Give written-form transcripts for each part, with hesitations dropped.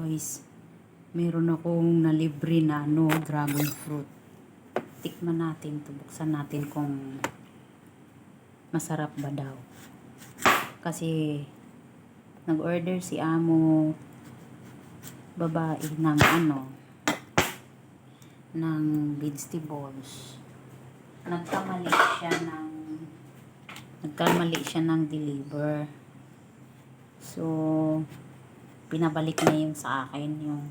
guys, meron akong nalibre na dragon fruit. Tikman natin to, buksan natin kung masarap ba daw. Kasi nag-order si amo babae ng ng vegetables. Nagkamali siya ng deliver. So pinabalik na yun sa akin yung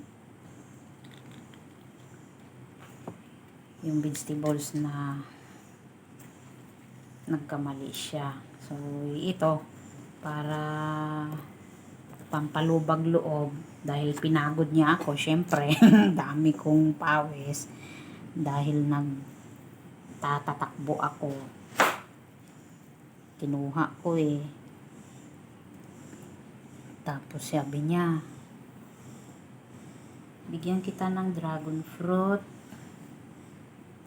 vegetables na nagkamali siya. So ito para pampalubag loob dahil pinagod niya ako, syempre. Dami kong pawis dahil nagtatatakbo ako. Kinuha ko tapos sabi niya, bigyan kita ng dragon fruit,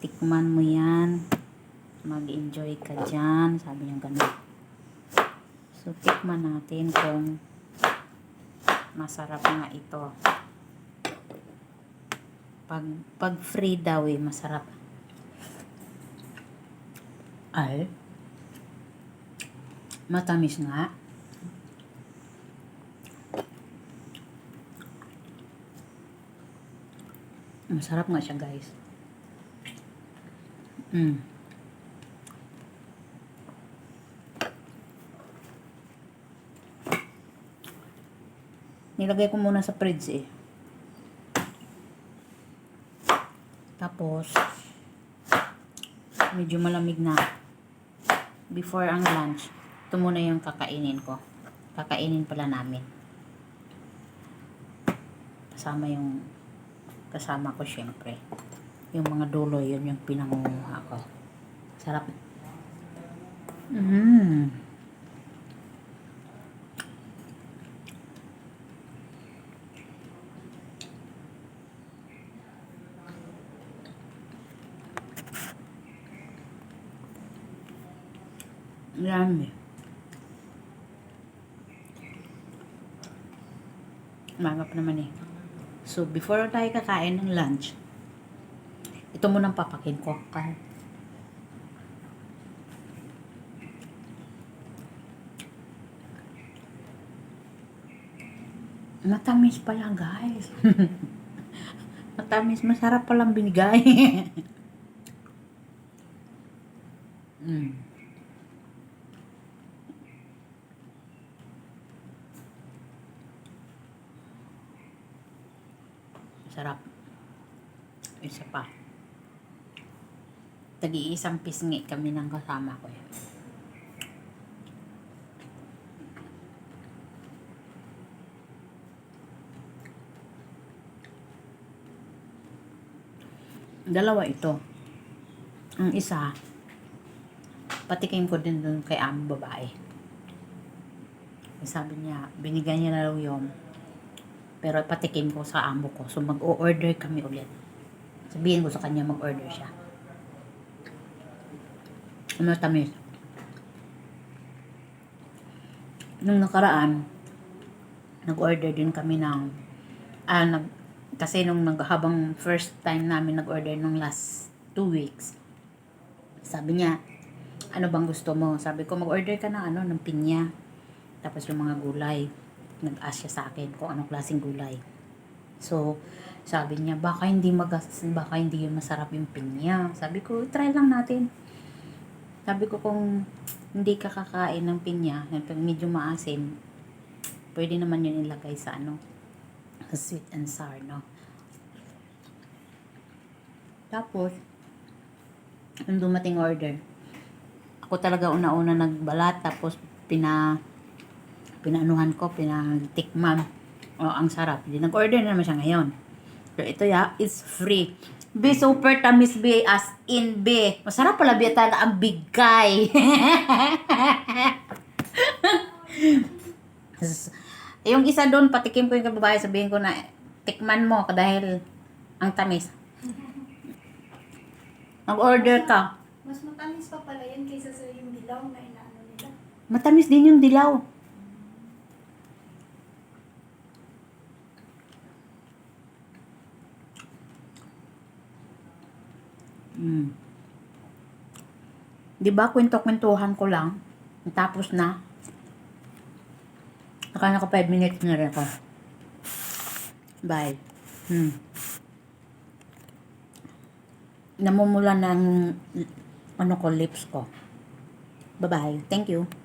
tikman mo yan, mag-enjoy ka dyan, sabi niya ganun. So tikman natin kung masarap nga ito. Pag free daw masarap. Ay, matamis nga. Masarap nga siya, guys. Nilagay ko muna sa fridge Tapos medyo malamig na. Before ang lunch, ito muna yung kakainin ko. Kakainin pala namin. Kasama ko syempre. Yung mga dulo, yun yung pinangunguha ko. Sarap. Yummy. Mangap naman So, before tayo kakain ng lunch, ito munang papakin ko. Matamis pala, guys. Matamis, masarap palang binigay. Sarap. Isa pa. Tagi-isang pisngi kami ng kasama ko. Dalawa ito. Ang isa, patikim ko din dun kay amo babae. Sabi niya, binigyan niya na raw yun. Pero patikim ko sa amo ko. So mag-o-order kami ulit. Sabihin ko sa kanya mag-order siya. Matamis. Nung nakaraan, nag-order din kami ng kasi habang first time namin nag-order nung last 2 weeks. Sabi niya, ano bang gusto mo? Sabi ko, mag-order ka ng pinya. Tapos yung mga gulay. Nag-ask siya sa akin kung anong klaseng gulay. So, sabi niya, baka hindi yun masarap yung pinya. Sabi ko, try lang natin. Sabi ko, kung hindi ka kakain ng pinya, medyo maasim, pwede naman yun ilagay sa sa sweet and sour, no? Tapos, nung dumating order, ako talaga una-una nagbalat, tapos pinaanuhan ko, pinatikman. Ang sarap. Nag-order na naman siya ngayon. So, ito is free. Be super tamis, be as in, be. Masarap pala, be talaga ang bigay. Yung isa doon, patikim ko yung kababae, sabihin ko na, tikman mo, dahil ang tamis. Nag-order ka. Mas matamis pa pala yan kaysa sa yung dilaw na inaano nila. Matamis din yung dilaw. Mm. Di ba kwento-kwentuhan ko lang, tapos na. Naka 5 minutes na rin ako. Bye. Namumula ng ano ko, lips ko. Bye-bye. Thank you.